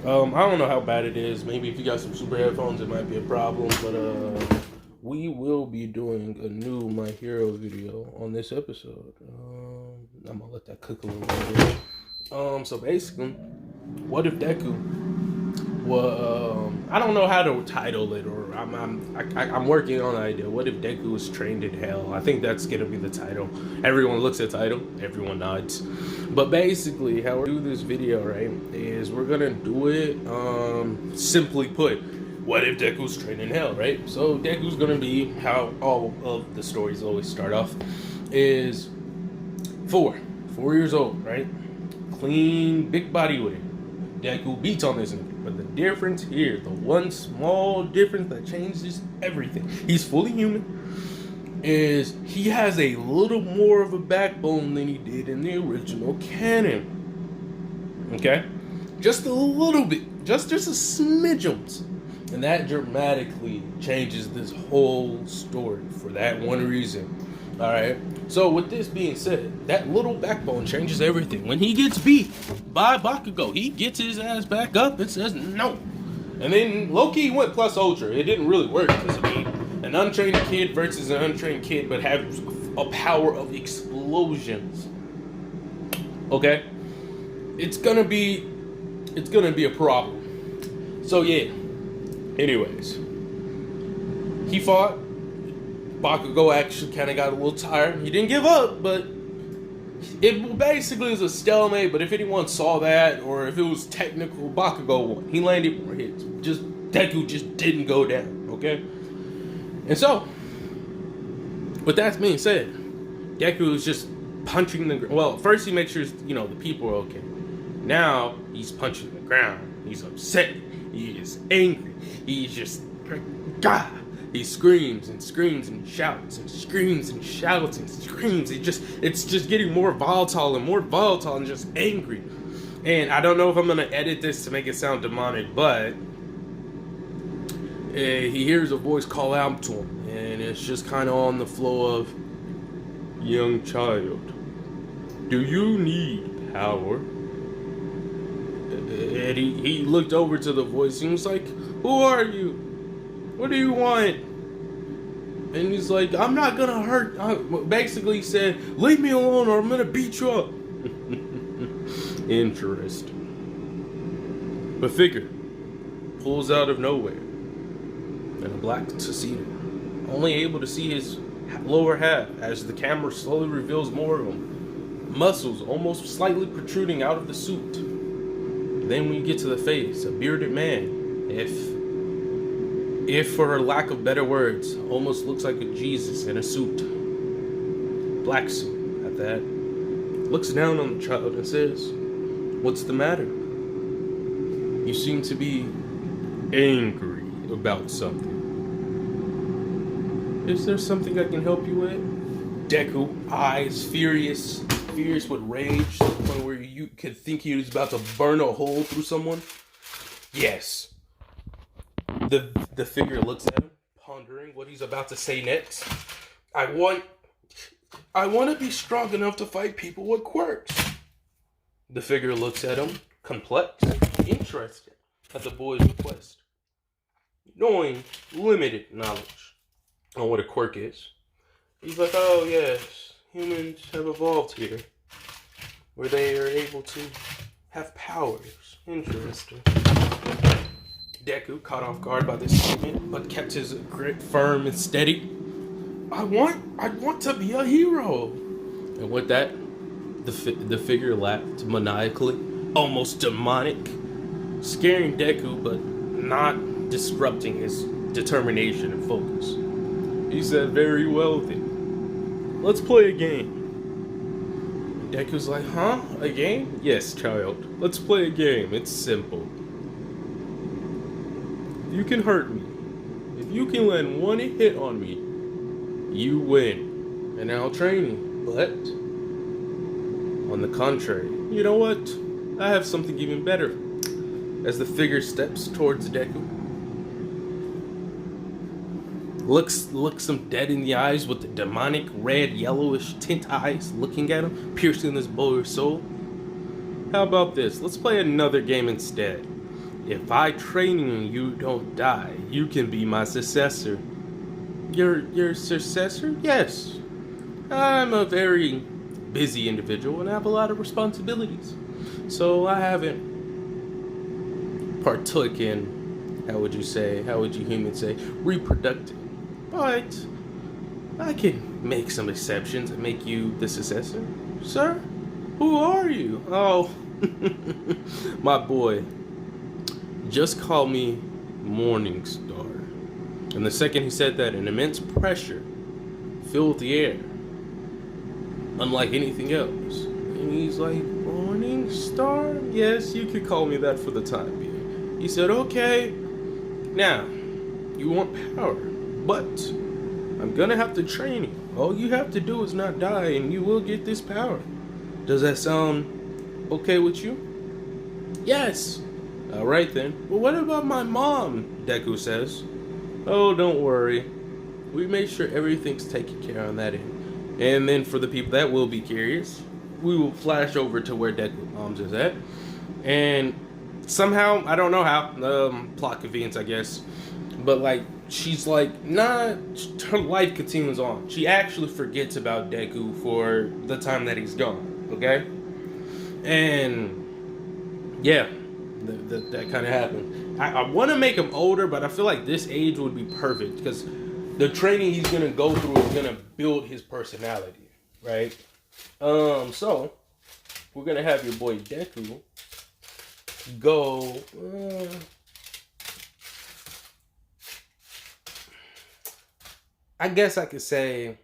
I don't know how bad it is. Maybe if you got some super headphones, it might be a problem. But we will be doing a new My Hero video on this episode. I'm gonna let that cook a little bit. So basically, what if Deku? Well, I don't know how to title it, or I'm working on the idea. What if Deku was trained in hell? I think that's gonna be the title. Everyone looks at the title, everyone nods. But basically, how we do this video, right, is we're gonna do it. Simply put, what if Deku's trained in hell, right? So Deku's gonna be how all of the stories always start off, is 4 years old, right? Clean, big body with it. Deku beats on this nigga. But the difference here, the one small difference that changes everything, he's fully human, is he has a little more of a backbone than he did in the original canon. Okay? Just a little bit. Just a smidgen. And that dramatically changes this whole story for that one reason. Alright? So with this being said, that little backbone changes everything. When he gets beat by Bakugo, he gets his ass back up and says no. And then Loki went plus ultra. It didn't really work because an untrained kid versus an untrained kid, but has a power of explosions. Okay? It's gonna be a problem. So yeah. Anyways. He fought. Bakugo actually kind of got a little tired. He didn't give up, but it basically was a stalemate. But if anyone saw that, or if it was technical, Bakugo won. He landed more hits. Just Deku just didn't go down. Okay, and so with that being said, Deku is just punching the ground. Well, first he makes sure the people are okay. Now he's punching the ground. He's upset. He is angry. He's just God. He screams and screams and shouts and screams and shouts and screams. It's just getting more volatile and just angry. And I don't know if I'm gonna edit this to make it sound demonic, but he hears a voice call out to him, and it's just kind of on the flow of, "Young child, do you need power?" And he looked over to the voice and he was like, "Who are you? What do you want?" And he's like, "I'm not gonna hurt." Basically, he said, "Leave me alone or I'm gonna beat you up." Interesting. But figure pulls out of nowhere in a black tuxedo, only able to see his lower half as the camera slowly reveals more of him. Muscles almost slightly protruding out of the suit. Then we get to the face, a bearded man, if for lack of better words, almost looks like a Jesus in a suit. Black suit at that. Looks down on the child and says, "What's the matter? You seem to be angry about something. Is there something I can help you with?" Deku, eyes furious with rage, to the point where you could think he was about to burn a hole through someone. Yes. The figure looks at him, pondering what he's about to say next. I want to be strong enough to fight people with quirks." The figure looks at him, perplexed, interested at the boy's request. Knowing limited knowledge on what a quirk is, he's like, "Oh yes, humans have evolved here, where they are able to have powers. Interesting." Deku, caught off guard by this statement, but kept his grip firm and steady. I want to be a hero." And with that, the figure laughed maniacally, almost demonic, scaring Deku, but not disrupting his determination and focus. He said, "Very well then, let's play a game." Deku's like, "Huh? A game?" "Yes, child. Let's play a game. It's simple. You can hurt me. If you can land one hit on me, you win. And I'll train you. But, on the contrary, you know what? I have something even better." As the figure steps towards Deku, looks him dead in the eyes with the demonic red yellowish tint eyes looking at him, piercing his boy's soul. "How about this? Let's play another game instead. If I train you and you don't die, you can be my successor. Your successor? Yes. I'm a very busy individual and I have a lot of responsibilities. So I haven't partook in, how would you humans say, reproductive. But I can make some exceptions and make you the successor. Sir, who are you? Oh, my boy. Just call me Morning Star. And the second he said that, an immense pressure filled the air, unlike anything else. And he's like, Morning Star? Yes, you could call me that for the time being. He said, okay, now, you want power, but I'm gonna have to train you. All you have to do is not die and you will get this power. Does that sound okay with you? Yes. Alright then. Well, what about my mom? Deku says. Oh, don't worry. We made sure everything's taken care of on that end. And then for the people that will be curious, we will flash over to where Deku mom's is at. And somehow, I don't know how, plot convenience I guess, but like, she's like, nah, her life continues on. She actually forgets about Deku for the time that he's gone, okay? And yeah, that kind of happened. I want to make him older, but I feel like this age would be perfect because the training he's going to go through is going to build his personality, right? So we're going to have your boy Deku go... I guess I could say...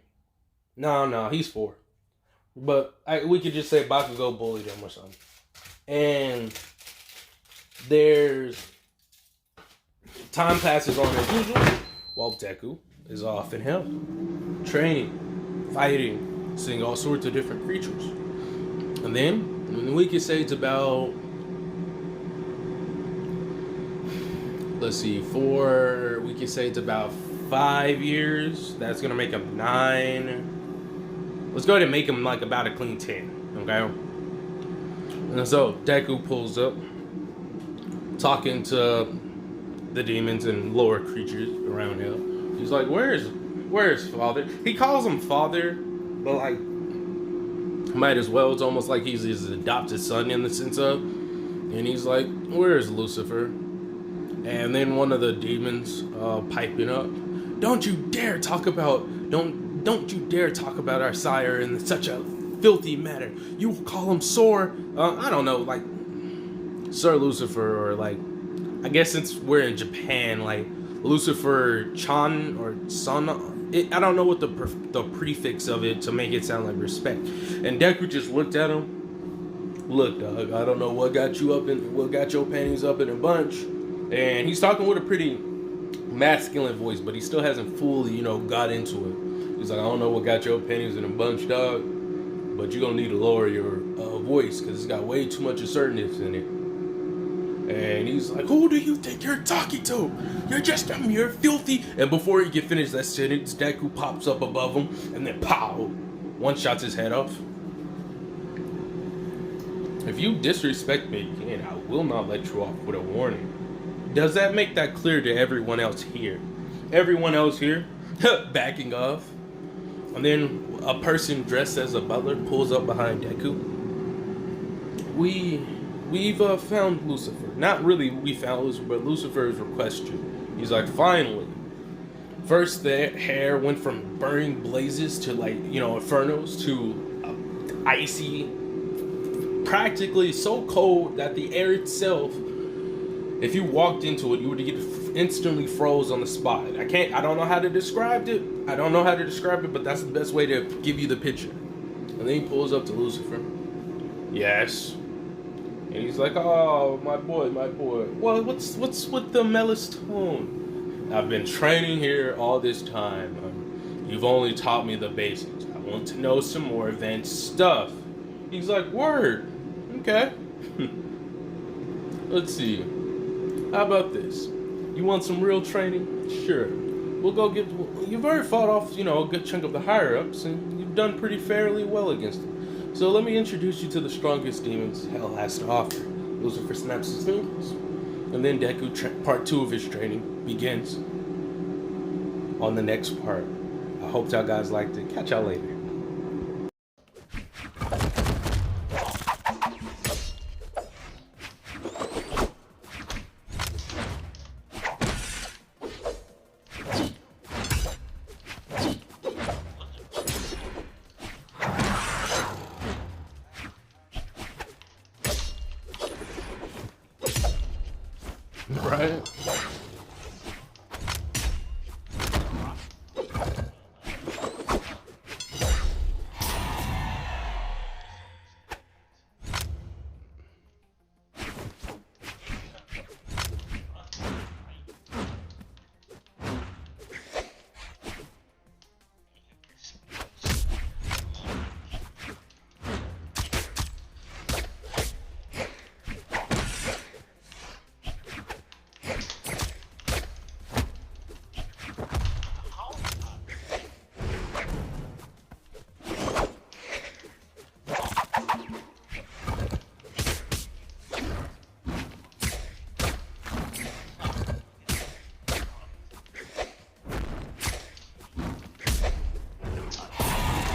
No, he's 4. But we could just say Bakugo bullied him or something. And there's... Time passes on as usual, while Deku is off in hell. Training, fighting, seeing all sorts of different creatures. And then, we could say it's about... Let's see, we could say it's about 5 years. That's gonna make him 9. Let's go ahead and make him like about a clean 10, okay? And so Deku pulls up, talking to the demons and lower creatures around him. He's like, where's father? He calls him father, but like, might as well. It's almost like he's his adopted son in the sense of. And he's like, where's Lucifer? And then one of the demons piping up, don't you dare talk about our sire in such a filthy manner. You call him Sor, I don't know, like Sir Lucifer, or like, I guess since we're in Japan, like Lucifer Chan or Son. I don't know what the prefix of it to make it sound like respect. And Deku just looked at him. Look, dog, I don't know what got your panties up in a bunch. And he's talking with a pretty masculine voice, but he still hasn't fully, got into it. He's like, I don't know what got your panties in a bunch, dog, but you're gonna need to lower your voice because it's got way too much assertiveness in it. And he's like, who do you think you're talking to? You're just a mere filthy... And before he can finish that sentence, Deku pops up above him, and then pow! One shots his head off. If you disrespect me again, I will not let you off with a warning. Does that make that clear to everyone else here? Everyone else here, backing off. And then a person dressed as a butler pulls up behind Deku. We've found Lucifer. Not really we found Lucifer, but Lucifer's requested. He's like, finally. First, the hair went from burning blazes to infernos to icy, practically so cold that the air itself, if you walked into it, you would get instantly froze on the spot. I don't know how to describe it. But that's the best way to give you the picture. And then he pulls up to Lucifer. Yes. And he's like, oh, my boy. Well, what's with the mellowest tone? I've been training here all this time. You've only taught me the basics. I want to know some more advanced stuff. He's like, word. Okay. Let's see. How about this? You want some real training? Sure. We'll go you've already fought off, a good chunk of the higher-ups, and you've done pretty fairly well against them. So let me introduce you to the strongest demons hell has to offer. Lucifer snaps his fingers. And then Deku, part 2 of his training begins on the next part. I hope y'all guys liked it. Catch y'all later. Right?